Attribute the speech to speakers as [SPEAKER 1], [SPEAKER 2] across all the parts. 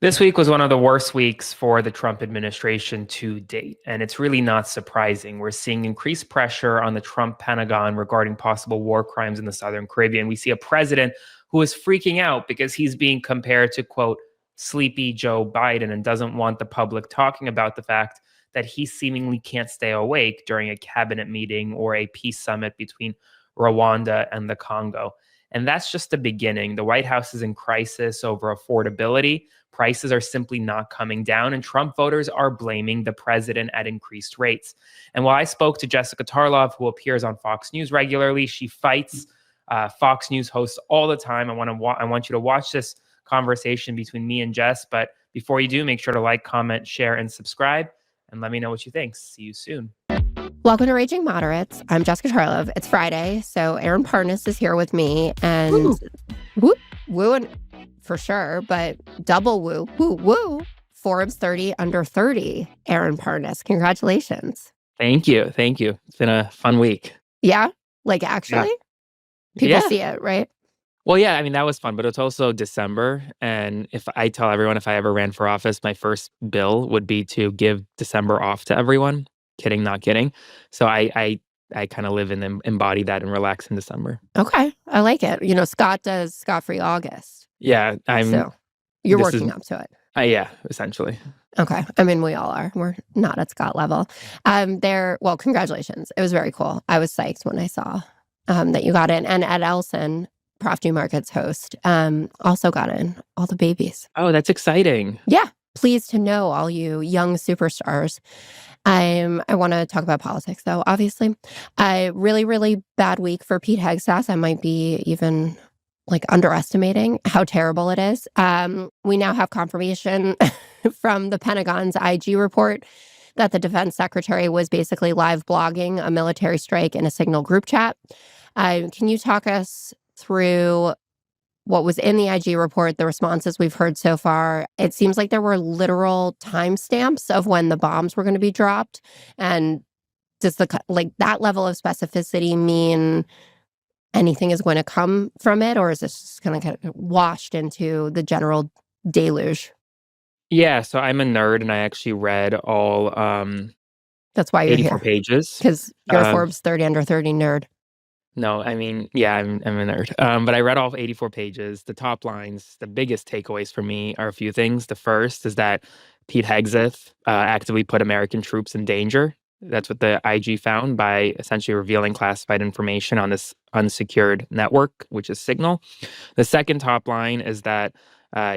[SPEAKER 1] This week was one of the worst weeks for the Trump administration to date, and it's really not surprising. We're seeing increased pressure on the Trump Pentagon regarding possible war crimes in the Southern Caribbean. We see a president who is freaking out because he's being compared to, quote, sleepy Joe Biden and doesn't want the public talking about the fact that he seemingly can't stay awake during a cabinet meeting or a peace summit between Rwanda and the Congo. And that's just the beginning. The White House is in crisis over affordability. Prices are simply not coming down, and Trump voters are blaming the president at increased rates. And while I spoke to Jessica Tarlov, who appears on Fox News regularly, she fights Fox News hosts all the time. I want you to watch this conversation between me and Jess. But before you do, make sure to like, comment, share, and subscribe. And let me know what you think. See you soon.
[SPEAKER 2] Welcome to Raging Moderates. I'm Jessica Tarlov. It's Friday, so Aaron Parnas is here with me. And woo and for sure, but double woo. Forbes 30 under 30, Aaron Parnas. Congratulations.
[SPEAKER 1] Thank you. It's been a fun week.
[SPEAKER 2] Yeah? Like actually? Yeah. People see it, right?
[SPEAKER 1] Well, yeah, I mean, that was fun, but it's also December. And if I tell everyone if I ever ran for office, my first bill would be to give December off to everyone. Kidding, not kidding. So I kind of live and embody that and relax in December.
[SPEAKER 2] Okay. I like it. You know, Scott does Scott-free August.
[SPEAKER 1] Yeah.
[SPEAKER 2] So you're working up to it.
[SPEAKER 1] Yeah, essentially.
[SPEAKER 2] Okay. I mean, we all are. We're not at Scott level. Well, congratulations. It was very cool. I was psyched when I saw that you got in. And Ed Elson, Prof Newmarket's host, also got in. All the babies.
[SPEAKER 1] Oh, that's exciting.
[SPEAKER 2] Yeah. Pleased to know all you young superstars. I want to talk about politics, though, obviously. Really, really bad week for Pete Hegseth. I might be even underestimating how terrible it is. We now have confirmation from the Pentagon's IG report that the defense secretary was basically live blogging a military strike in a Signal group chat. Can you talk us through what was in the IG report, the responses we've heard so far? It seems like there were literal timestamps of when the bombs were going to be dropped. And does that level of specificity mean anything is going to come from it, or is this just going to get washed into the general deluge?
[SPEAKER 1] Yeah, so I'm a nerd, and I actually read all
[SPEAKER 2] that's why you're
[SPEAKER 1] 84
[SPEAKER 2] here.
[SPEAKER 1] pages.
[SPEAKER 2] Because you're a Forbes 30 under 30 nerd.
[SPEAKER 1] No, I mean, yeah, I'm a nerd. But I read all 84 pages. The top lines, the biggest takeaways for me are a few things. The first is that Pete Hegseth actively put American troops in danger. That's what the IG found by essentially revealing classified information on this unsecured network, which is Signal. The second top line is that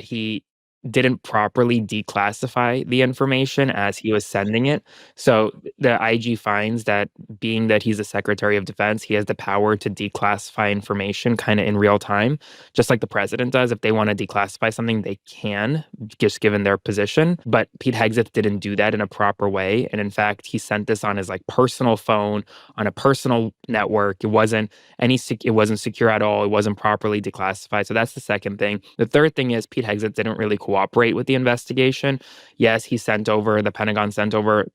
[SPEAKER 1] he didn't properly declassify the information as he was sending it. So the IG finds that being that he's the Secretary of Defense, he has the power to declassify information kind of in real time, just like the president does. If they want to declassify something, they can, just given their position. But Pete Hegseth didn't do that in a proper way. And in fact, he sent this on his personal phone, on a personal network. It wasn't secure at all. It wasn't properly declassified. So that's the second thing. The third thing is Pete Hegseth didn't really cooperate with the investigation. Yes, the Pentagon sent over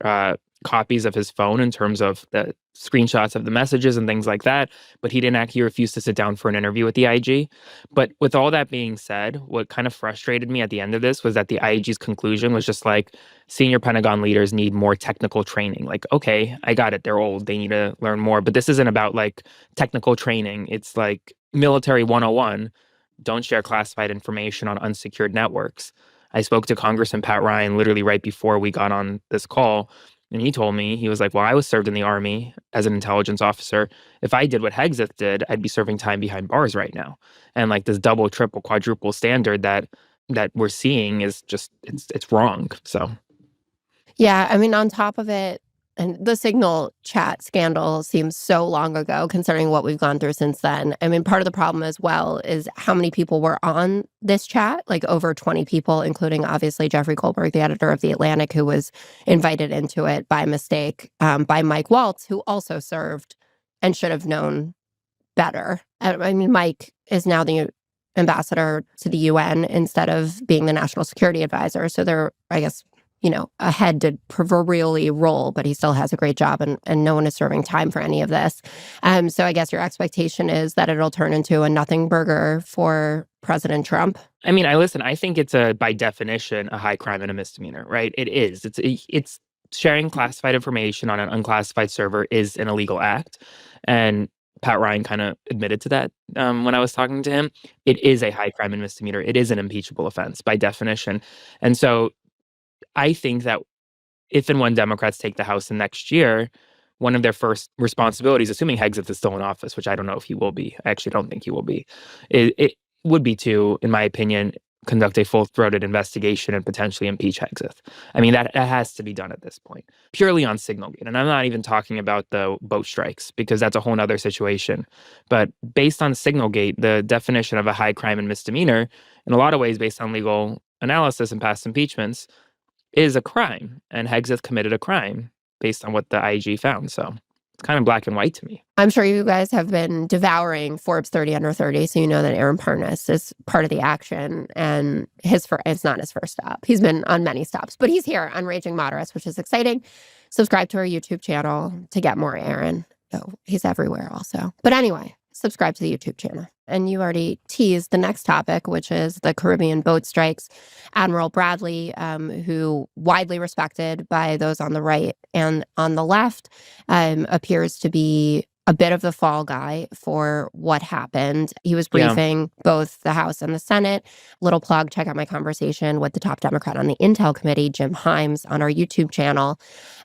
[SPEAKER 1] copies of his phone in terms of the screenshots of the messages and things like that, but he refused to sit down for an interview with the IG. But with all that being said, what kind of frustrated me at the end of this was that the IG's conclusion was just senior Pentagon leaders need more technical training. Okay, I got it. They're old. They need to learn more. But this isn't about technical training. It's military 101. Don't share classified information on unsecured networks. I spoke to Congressman Pat Ryan literally right before we got on this call, and he told me, he was like, well, I was served in the Army as an intelligence officer. If I did what Hegseth did, I'd be serving time behind bars right now. And this double, triple, quadruple standard that we're seeing is just, it's wrong. So.
[SPEAKER 2] Yeah, I mean, on top of it, and the Signal chat scandal seems so long ago, considering what we've gone through since then. I mean, part of the problem as well is how many people were on this chat, over 20 people, including obviously Jeffrey Goldberg, the editor of The Atlantic, who was invited into it by mistake by Mike Waltz, who also served and should have known better. I mean, Mike is now the ambassador to the UN instead of being the national security advisor. So they're, I guess, a head to proverbially roll, but he still has a great job, and no one is serving time for any of this. So I guess your expectation is that it'll turn into a nothing burger for President Trump?
[SPEAKER 1] I mean, I think it's by definition, a high crime and a misdemeanor, right? It is. It's sharing classified information on an unclassified server is an illegal act. And Pat Ryan kind of admitted to that when I was talking to him. It is a high crime and misdemeanor. It is an impeachable offense by definition. And so I think that if and when Democrats take the House in next year, one of their first responsibilities, assuming Hegseth is still in office, which I don't know if he will be, I actually don't think he will be, it would be to, in my opinion, conduct a full-throated investigation and potentially impeach Hegseth. I mean, that has to be done at this point, purely on Signalgate. And I'm not even talking about the boat strikes, because that's a whole other situation. But based on Signalgate, the definition of a high crime and misdemeanor, in a lot of ways, based on legal analysis and past impeachments, is a crime, and Hegseth committed a crime based on what the IG found. So it's kind of black and white to me.
[SPEAKER 2] I'm sure you guys have been devouring Forbes 30 under 30, so you know that Aaron Parnas is part of the action, and it's not his first stop. He's been on many stops, but he's here on Raging Moderates, which is exciting. Subscribe to our YouTube channel to get more Aaron. Oh, he's everywhere also. But anyway, subscribe to the YouTube channel. And you already teased the next topic, which is the Caribbean boat strikes. Admiral Bradley, who widely respected by those on the right and on the left, appears to be a bit of the fall guy for what happened. He was briefing both the House and the Senate. Little plug, check out my conversation with the top Democrat on the Intel Committee, Jim Himes, on our YouTube channel,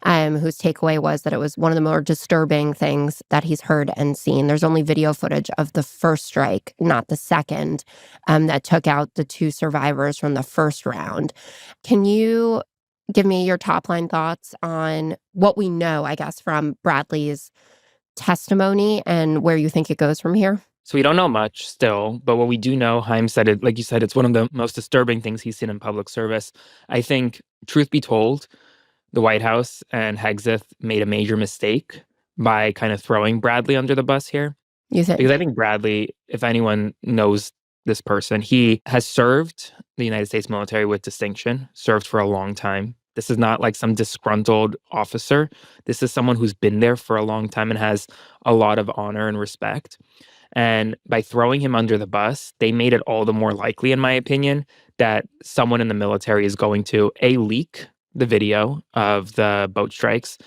[SPEAKER 2] whose takeaway was that it was one of the more disturbing things that he's heard and seen. There's only video footage of the first strike, not the second, that took out the two survivors from the first round. Can you give me your top line thoughts on what we know, I guess, from Bradley's testimony and where you think it goes from here?
[SPEAKER 1] So we don't know much still, but what we do know, Haim said it, like you said, it's one of the most disturbing things he's seen in public service. I think, truth be told, the White House and Hegseth made a major mistake by kind of throwing Bradley under the bus here.
[SPEAKER 2] You think?
[SPEAKER 1] Because I think Bradley, if anyone knows this person, he has served the United States military with distinction, served for a long time. This is not like some disgruntled officer. This is someone who's been there for a long time and has a lot of honor and respect. And by throwing him under the bus, they made it all the more likely, in my opinion, that someone in the military is going to, A, leak the video of the boat strikes,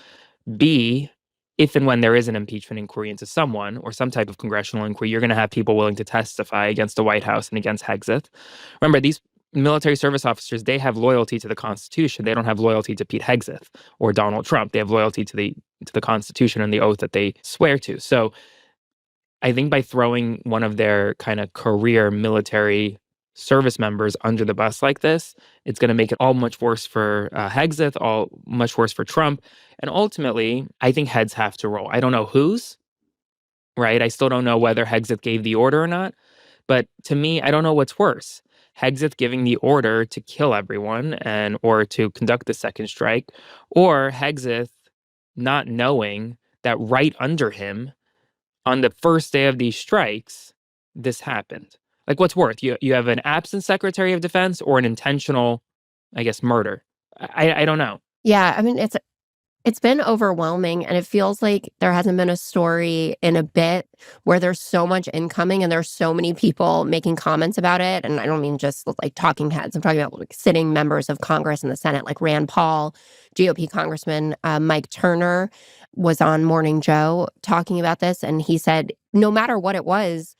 [SPEAKER 1] B, if and when there is an impeachment inquiry into someone or some type of congressional inquiry, you're going to have people willing to testify against the White House and against Hegseth. Remember, these military service officers, they have loyalty to the Constitution. They don't have loyalty to Pete Hegseth or Donald Trump. They have loyalty to the Constitution and the oath that they swear to. So I think by throwing one of their kind of career military service members under the bus like this, it's going to make it all much worse for Hegseth, all much worse for Trump. And ultimately, I think heads have to roll. I don't know whose, right? I still don't know whether Hegseth gave the order or not. But to me, I don't know what's worse. Hegseth giving the order to kill everyone or to conduct the second strike, or Hegseth not knowing that right under him on the first day of these strikes, this happened. Like, what's worse? You have an absent Secretary of Defense or an intentional, I guess, murder. I don't know.
[SPEAKER 2] Yeah, I mean, it's been overwhelming, and it feels like there hasn't been a story in a bit where there's so much incoming and there's so many people making comments about it. And I don't mean just like talking heads. I'm talking about like sitting members of Congress and the Senate, like Rand Paul, GOP Congressman Mike Turner was on Morning Joe talking about this. And he said, no matter what it was,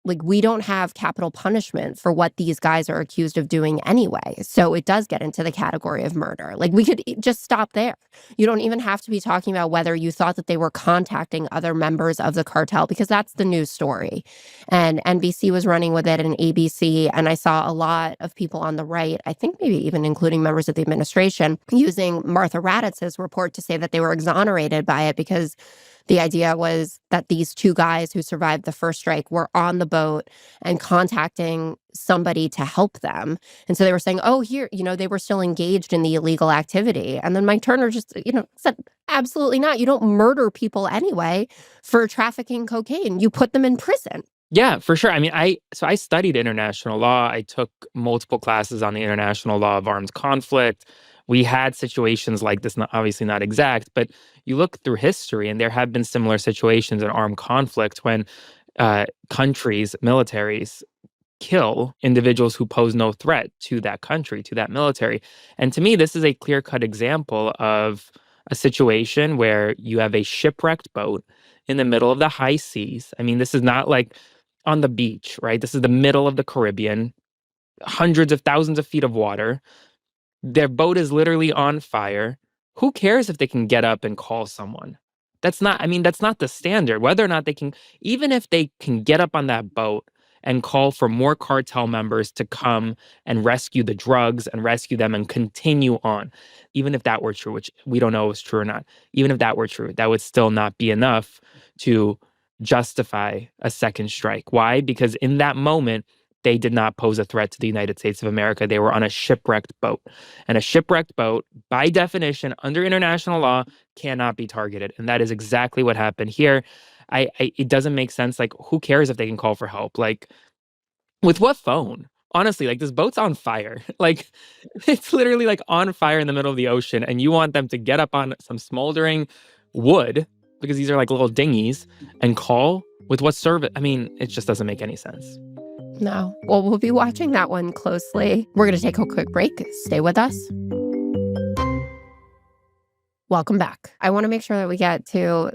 [SPEAKER 2] like, we don't have capital punishment for what these guys are accused of doing anyway. So it does get into the category of murder. Like, we could just stop there. You don't even have to be talking about whether you thought that they were contacting other members of the cartel, because that's the news story. And NBC was running with it and ABC. And I saw a lot of people on the right, I think maybe even including members of the administration, using Martha Raditz's report to say that they were exonerated by it because the idea was that these two guys who survived the first strike were on the boat and contacting somebody to help them. And so they were saying, oh, here, they were still engaged in the illegal activity. And then Mike Turner just, said, absolutely not. You don't murder people anyway for trafficking cocaine. You put them in prison.
[SPEAKER 1] Yeah, for sure. I mean, I studied international law. I took multiple classes on the international law of armed conflict. We had situations like this, obviously not exact, but you look through history and there have been similar situations in armed conflict when countries, militaries kill individuals who pose no threat to that country, to that military. And to me, this is a clear-cut example of a situation where you have a shipwrecked boat in the middle of the high seas. I mean, this is not like on the beach, right? This is the middle of the Caribbean, hundreds of thousands of feet of water. Their boat is literally on fire. Who cares if they can get up and call someone? That's not the standard. Whether or not they can, even if they can get up on that boat and call for more cartel members to come and rescue the drugs and rescue them and continue on, even if that were true, which we don't know is true or not, even if that were true, that would still not be enough to justify a second strike. Why? Because in that moment, they did not pose a threat to the United States of America. They were on a shipwrecked boat. And a shipwrecked boat, by definition, under international law, cannot be targeted. And that is exactly what happened here. It doesn't make sense. Like, who cares if they can call for help? Like, with what phone? Honestly, like this boat's on fire. Like it's literally like on fire in the middle of the ocean, and you want them to get up on some smoldering wood because these are like little dinghies and call with what service? I mean, it just doesn't make any sense.
[SPEAKER 2] No. Well, we'll be watching that one closely. We're going to take a quick break. Stay with us. Welcome back. I want to make sure that we get to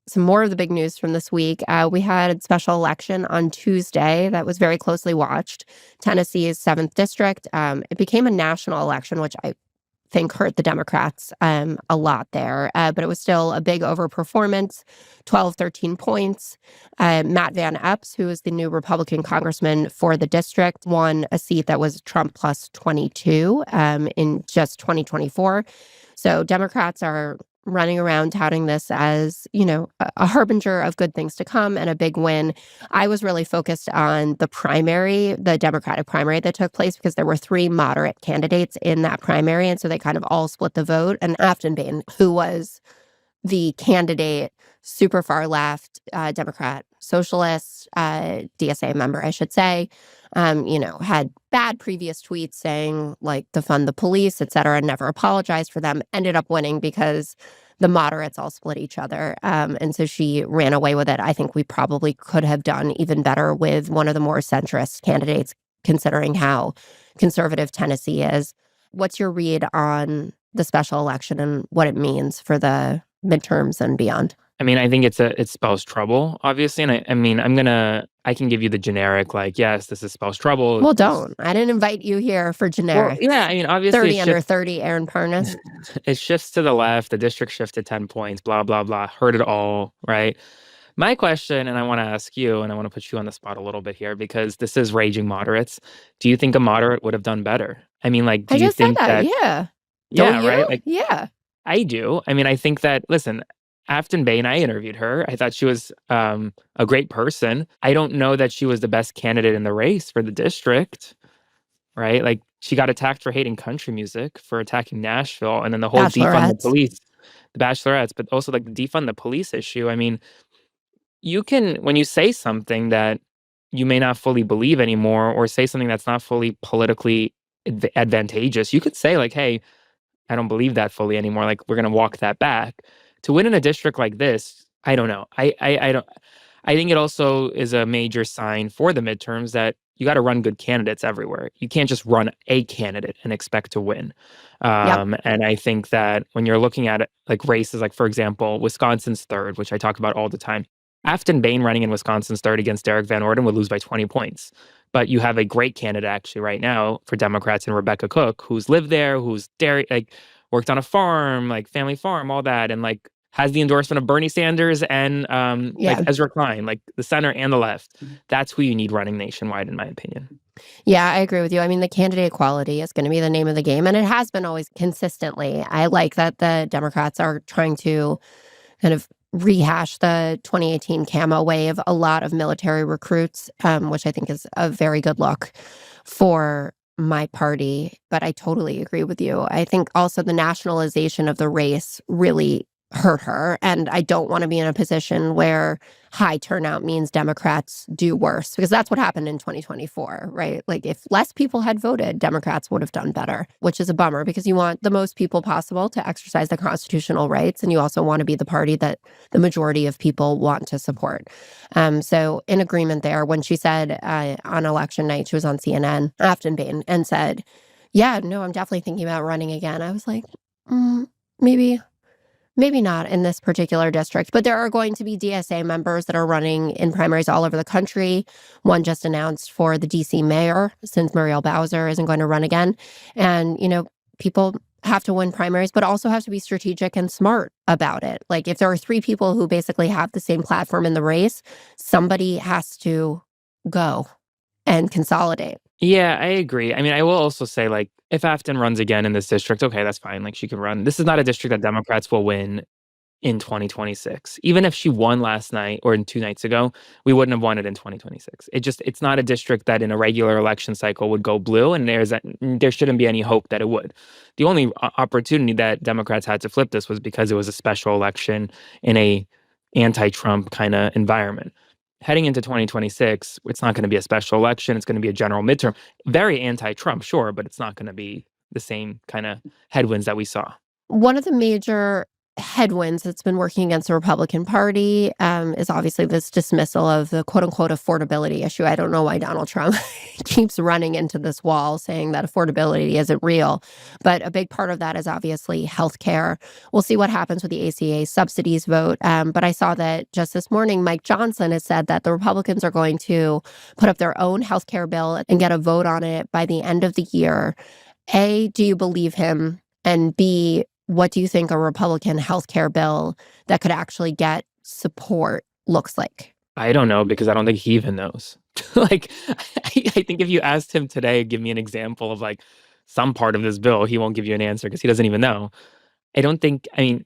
[SPEAKER 2] some more of the big news from this week. We had a special election on Tuesday that was very closely watched. Tennessee's 7th district. It became a national election, which I think hurt the Democrats a lot there. But it was still a big overperformance, 13 points. Matt Van Epps, who is the new Republican congressman for the district, won a seat that was Trump plus 22 in just 2024. So Democrats are running around touting this as, a harbinger of good things to come and a big win. I was really focused on the primary, the Democratic primary that took place, because there were 3 moderate candidates in that primary. And so they kind of all split the vote. And Afton Bain, who was the candidate, super far left, Democrat, socialist, DSA member, I should say, had bad previous tweets saying like defund the police, et cetera, and never apologized for them, ended up winning because the moderates all split each other. And so she ran away with it. I think we probably could have done even better with one of the more centrist candidates, considering how conservative Tennessee is. What's your read on the special election and what it means for the midterms and beyond?
[SPEAKER 1] I mean, I think it spells trouble, obviously. And I can give you the generic, like, yes, this is spells trouble.
[SPEAKER 2] Well, don't. I didn't invite you here for generic.
[SPEAKER 1] Well, yeah, I mean, obviously
[SPEAKER 2] 30 under 30, Aaron Parnas.
[SPEAKER 1] It shifts to the left. The district shifted 10 points, blah, blah, blah. Heard it all, right? My question, and I want to ask you, and I want to put you on the spot a little bit here, because this is raging moderates. Do you think a moderate would have done better? I mean, like, do
[SPEAKER 2] I
[SPEAKER 1] you
[SPEAKER 2] just
[SPEAKER 1] think
[SPEAKER 2] said that, yeah. Don't you?
[SPEAKER 1] right? Like,
[SPEAKER 2] yeah.
[SPEAKER 1] I do. I mean, I think that, listen, Afton Bain, I interviewed her. I thought she was a great person. I don't know that she was the best candidate in the race for the district, right? Like, she got attacked for hating country music, for attacking Nashville, and then the whole defund the police, the bachelorettes, but also like the defund the police issue. I mean, you can, when you say something that you may not fully believe anymore, or say something that's not fully politically advantageous, you could say like, hey, I don't believe that fully anymore. Like, we're going to walk that back. To win in a district like this, I don't know. I don't. I think it also is a major sign for the midterms that you got to run good candidates everywhere. You can't just run a candidate and expect to win. And I think that when you're looking at it, like races, like for example, Wisconsin's 3rd, which I talk about all the time, Afton Bain running in Wisconsin's 3rd against Derek Van Orden would lose by 20 points. But you have a great candidate actually right now for Democrats in Rebecca Cook, who's lived there, who's dairy, like worked on a farm, like family farm, all that, and like has the endorsement of Bernie Sanders and like Ezra Klein, like the center and the left. That's who you need running nationwide, in my opinion.
[SPEAKER 2] Yeah, I agree with you. I mean, the candidate equality is going to be the name of the game, and it has been always consistently. I like that the Democrats are trying to kind of rehash the 2018 camo wave, a lot of military recruits, which I think is a very good look for my party. But I totally agree with you. I think also the nationalization of the race really hurt her. And I don't want to be in a position where high turnout means Democrats do worse, because that's what happened in 2024, right? Like if less people had voted, Democrats would have done better, which is a bummer because you want the most people possible to exercise their constitutional rights. And you also want to be the party that the majority of people want to support. So in agreement there, when she said on election night, she was on CNN, Aftonbane, and said, yeah, no, I'm definitely thinking about running again. I was like, maybe not in this particular district, but there are going to be DSA members that are running in primaries all over the country. One just announced for the DC mayor, since Muriel Bowser isn't going to run again. And, people have to win primaries, but also have to be strategic and smart about it. Like if there are three people who basically have the same platform in the race, somebody has to go and consolidate.
[SPEAKER 1] Yeah, I agree. I mean, I will also say, like, if Afton runs again in this district, okay, that's fine. Like, she can run. This is not a district that Democrats will win in 2026. Even if she won last night or 2 nights ago, we wouldn't have won it in 2026. It's not a district that in a regular election cycle would go blue, and there shouldn't be any hope that it would. The only opportunity that Democrats had to flip this was because it was a special election in a anti-Trump kind of environment. Heading into 2026, it's not going to be a special election. It's going to be a general midterm. Very anti-Trump, sure, but it's not going to be the same kind of headwinds that we saw.
[SPEAKER 2] One of the major headwinds that's been working against the Republican Party is obviously this dismissal of the quote-unquote affordability issue. I don't know why Donald Trump keeps running into this wall saying that affordability isn't real, but a big part of that is obviously healthcare. We'll see what happens with the ACA subsidies vote, but I saw that just this morning, Mike Johnson has said that the Republicans are going to put up their own healthcare bill and get a vote on it by the end of the year. A, do you believe him? And B, what do you think a Republican healthcare bill that could actually get support looks like?
[SPEAKER 1] I don't know, because I don't think he even knows. Like, I think if you asked him today, give me an example of like some part of this bill, he won't give you an answer because he doesn't even know. I mean,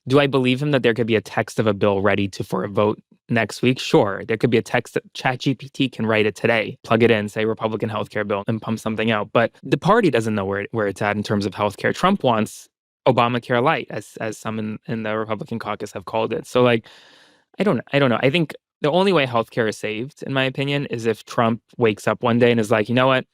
[SPEAKER 1] do I believe him that there could be a text of a bill ready for a vote next week? Sure. There could be a text that ChatGPT can write it today, plug it in, say Republican healthcare bill, and pump something out. But the party doesn't know where it's at in terms of healthcare. Trump wants Obamacare light, as some in the Republican caucus have called it. So like, I don't know. I think the only way healthcare is saved, in my opinion, is if Trump wakes up one day and is like, you know what?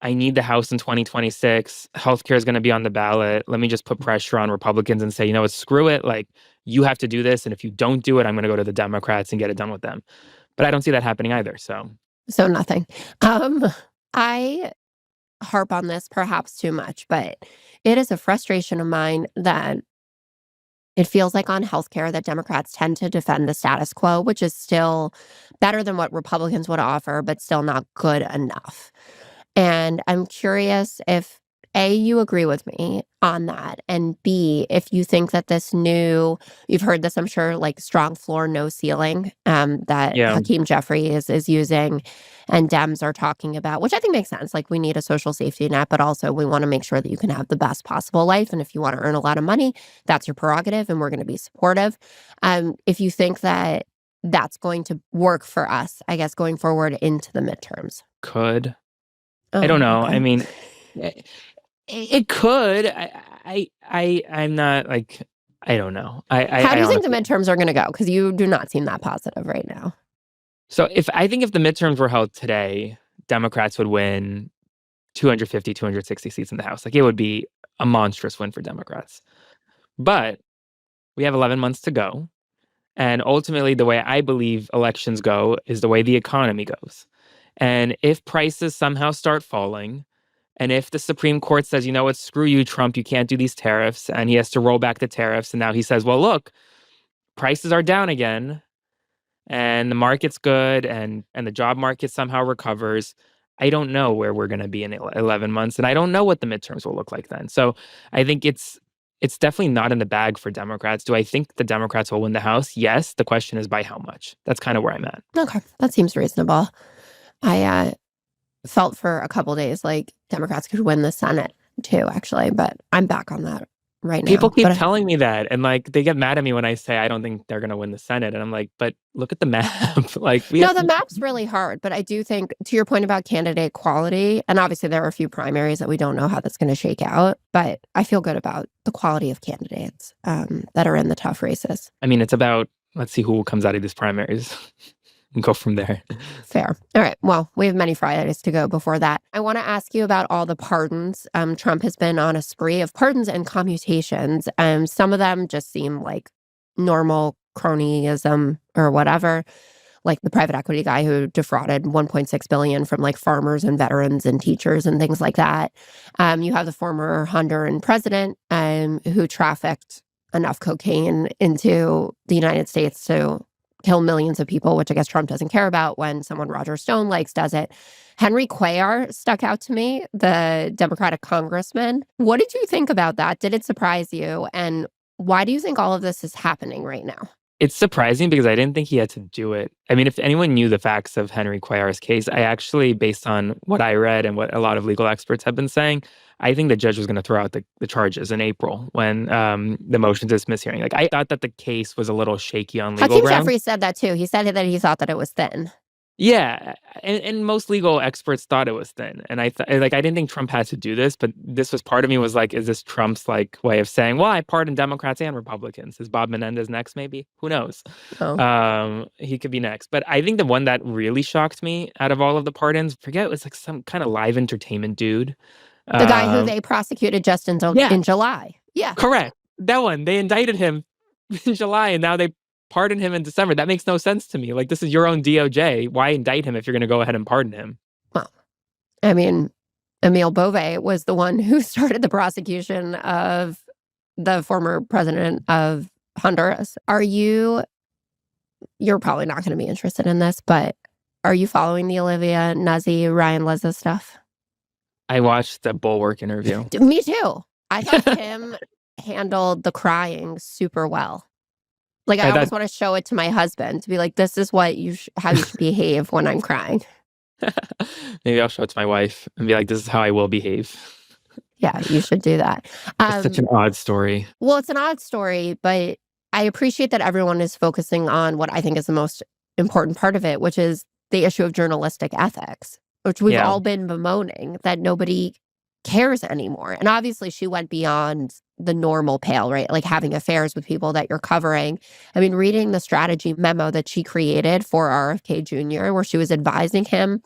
[SPEAKER 1] I need the House in 2026. Healthcare is going to be on the ballot. Let me just put pressure on Republicans and say, you know what, screw it. Like, you have to do this. And if you don't do it, I'm going to go to the Democrats and get it done with them. But I don't see that happening either. So
[SPEAKER 2] nothing. I harp on this perhaps too much, but it is a frustration of mine that it feels like on healthcare that Democrats tend to defend the status quo, which is still better than what Republicans would offer, but still not good enough. And I'm curious if A, you agree with me on that, and B, if you think that you've heard this, I'm sure, like strong floor, no ceiling, that
[SPEAKER 1] yeah,
[SPEAKER 2] Hakeem Jeffrey is using and Dems are talking about, which I think makes sense. Like we need a social safety net, but also we want to make sure that you can have the best possible life. And if you want to earn a lot of money, that's your prerogative, and we're going to be supportive. If you think that that's going to work for us, I guess, going forward into the midterms.
[SPEAKER 1] could.
[SPEAKER 2] Oh,
[SPEAKER 1] I don't know.
[SPEAKER 2] okay.
[SPEAKER 1] I mean, it could. I'm not like, I don't know.
[SPEAKER 2] How do you think the
[SPEAKER 1] honestly,
[SPEAKER 2] midterms are going to go? Because you do not seem that positive right now.
[SPEAKER 1] so if the midterms were held today, Democrats would win 250, 260 seats in the House. Like, it would be a monstrous win for Democrats. But we have 11 months to go. And ultimately, the way I believe elections go is the way the economy goes. And if prices somehow start falling, and if the Supreme Court says, you know what, screw you, Trump, you can't do these tariffs, and he has to roll back the tariffs, and now he says, well, look, prices are down again, and the market's good, and the job market somehow recovers, I don't know where we're going to be in 11 months, and I don't know what the midterms will look like then. So I think it's definitely not in the bag for Democrats. Do I think the Democrats will win the House? Yes. The question is by how much. That's kind of where I'm at.
[SPEAKER 2] Okay, that seems reasonable. I felt for a couple days like Democrats could win the Senate too, actually, but I'm back on that right
[SPEAKER 1] People
[SPEAKER 2] now.
[SPEAKER 1] keep
[SPEAKER 2] But
[SPEAKER 1] telling me that, and like they get mad at me when I say I don't think they're gonna win the Senate, and I'm like, but look at the map. Like we have
[SPEAKER 2] no, the map's really hard. But I do think, to your point about candidate quality, and obviously there are a few primaries that we don't know how that's going to shake out, but I feel good about the quality of candidates that are in the tough races.
[SPEAKER 1] I mean, it's about let's see who comes out of these primaries and go from there.
[SPEAKER 2] Fair. All right. Well, we have many Fridays to go before that. I want to ask you about all the pardons. Trump has been on a spree of pardons and commutations. Some of them just seem like normal cronyism or whatever, like the private equity guy who defrauded 1.6 billion from like farmers and veterans and teachers and things like that. You have the former Honduran president who trafficked enough cocaine into the United States to kill millions of people, which I guess Trump doesn't care about when someone Roger Stone likes does it. Henry Cuellar stuck out to me, the Democratic congressman. What did you think about that? Did it surprise you? And why do you think all of this is happening right now?
[SPEAKER 1] It's surprising because I didn't think he had to do it. I mean, if anyone knew the facts of Henry Cuellar's case, I actually, based on what I read and what a lot of legal experts have been saying, I think the judge was going to throw out the charges in April when the motion to dismiss hearing. Like, I thought that the case was a little shaky on legal
[SPEAKER 2] Hakeem
[SPEAKER 1] grounds.
[SPEAKER 2] Jeffries said that too. He said that he thought that it was thin.
[SPEAKER 1] Yeah, and most legal experts thought it was thin, and I didn't think Trump had to do this, but this was part of me was like, is this Trump's like way of saying, well, I pardon Democrats and Republicans? Is Bob Menendez next? Maybe, who knows?
[SPEAKER 2] Oh.
[SPEAKER 1] He could be next, but I think the one that really shocked me out of all of the pardons, forget it was like some kind of live entertainment dude,
[SPEAKER 2] The guy who they prosecuted just in
[SPEAKER 1] yeah,
[SPEAKER 2] July. Yeah.
[SPEAKER 1] correct, that one. They indicted him in July, and now they pardon him in December. That makes no sense to me. Like, this is your own DOJ. Why indict him if you're going to go ahead and pardon him?
[SPEAKER 2] Well, I mean, Emile Bove was the one who started the prosecution of the former president of Honduras. You're probably not going to be interested in this, but are you following the Olivia Nuzzi, Ryan Lizza stuff?
[SPEAKER 1] I watched the Bulwark interview.
[SPEAKER 2] Me too. I thought Tim handled the crying super well. Like, I always want to show it to my husband to be like, this is what how you should behave when I'm crying.
[SPEAKER 1] Maybe I'll show it to my wife and be like, this is how I will behave.
[SPEAKER 2] Yeah, you should do that.
[SPEAKER 1] It's such an odd story.
[SPEAKER 2] Well, it's an odd story, but I appreciate that everyone is focusing on what I think is the most important part of it, which is the issue of journalistic ethics, which we've all been bemoaning, that nobody cares anymore. And obviously she went beyond the normal pale, right? Like having affairs with people that you're covering. I mean, reading the strategy memo that she created for RFK Jr., where she was advising him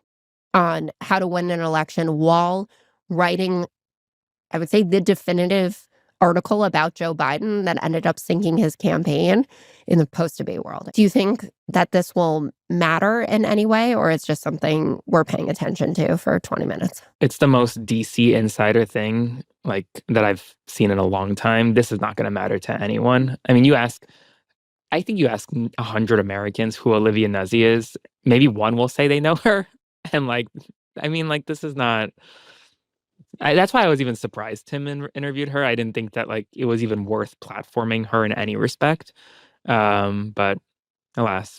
[SPEAKER 2] on how to win an election while writing, I would say, the definitive article about Joe Biden that ended up sinking his campaign in the post-debate world. Do you think that this will matter in any way, or it's just something we're paying attention to for 20 minutes?
[SPEAKER 1] It's the most DC insider thing like that I've seen in a long time. This is not going to matter to anyone. I mean, I think you ask 100 Americans who Olivia Nuzzi is, maybe one will say they know her. And like, I mean, like, this is not... that's why I was even surprised Tim interviewed her. I didn't think that like it was even worth platforming her in any respect. But alas.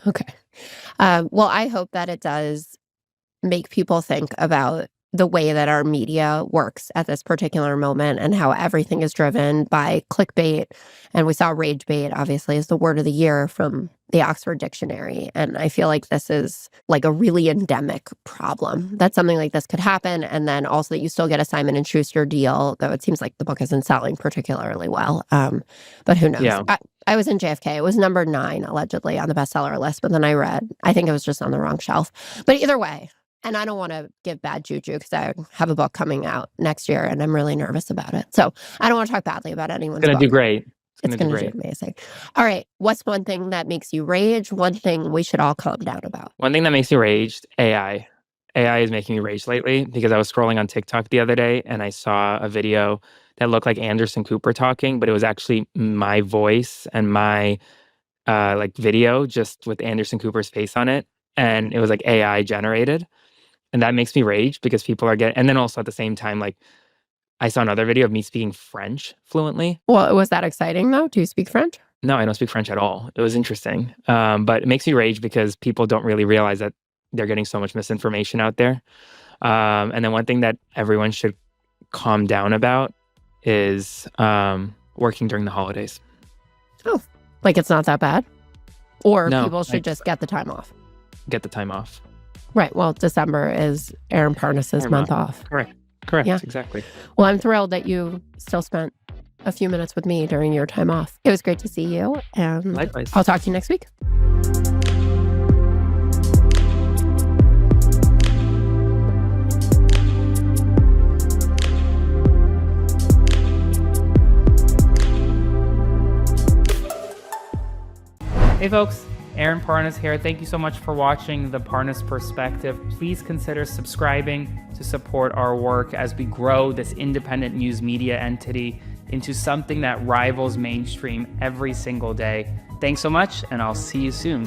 [SPEAKER 2] Okay. Well, I hope that it does make people think about the way that our media works at this particular moment and how everything is driven by clickbait. And we saw rage bait, obviously, is the word of the year from the Oxford Dictionary. And I feel like this is like a really endemic problem, that something like this could happen. And then also that you still get a Simon & Schuster deal, though it seems like the book isn't selling particularly well. But who knows?
[SPEAKER 1] Yeah.
[SPEAKER 2] I was in JFK. It was number 9, allegedly, on the bestseller list. But then I think it was just on the wrong shelf. But either way, and I don't want to give bad juju because I have a book coming out next year and I'm really nervous about it. So I don't want to talk badly about anyone's book.
[SPEAKER 1] It's going to do great.
[SPEAKER 2] It's going to do amazing. All right. What's one thing that makes you rage? One thing we should all calm down about?
[SPEAKER 1] One thing that makes me rage, AI. AI is making me rage lately because I was scrolling on TikTok the other day and I saw a video that looked like Anderson Cooper talking, but it was actually my voice and my like video just with Anderson Cooper's face on it. And it was like AI generated. And that makes me rage because people are getting, and then also at the same time, like I saw another video of me speaking French fluently.
[SPEAKER 2] Well, was that exciting though? Do you speak French?
[SPEAKER 1] No, I don't speak French at all. It was interesting. But it makes me rage because people don't really realize that they're getting so much misinformation out there. And then one thing that everyone should calm down about is working during the holidays.
[SPEAKER 2] Oh, like it's not that bad? Or
[SPEAKER 1] No,
[SPEAKER 2] people should just get the time off?
[SPEAKER 1] get the time off.
[SPEAKER 2] Right. Well, December is Aaron Parnas's
[SPEAKER 1] Fair
[SPEAKER 2] month
[SPEAKER 1] enough.
[SPEAKER 2] off.
[SPEAKER 1] Correct.
[SPEAKER 2] Yeah.
[SPEAKER 1] Exactly.
[SPEAKER 2] Well, I'm thrilled that you still spent a few minutes with me during your time off. It was great to see you, and
[SPEAKER 1] Likewise.
[SPEAKER 2] I'll talk to you next week.
[SPEAKER 3] Hey folks, Aaron Parnas here. Thank you so much for watching The Parnas Perspective. Please consider subscribing to support our work as we grow this independent news media entity into something that rivals mainstream every single day. Thanks so much, and I'll see you soon.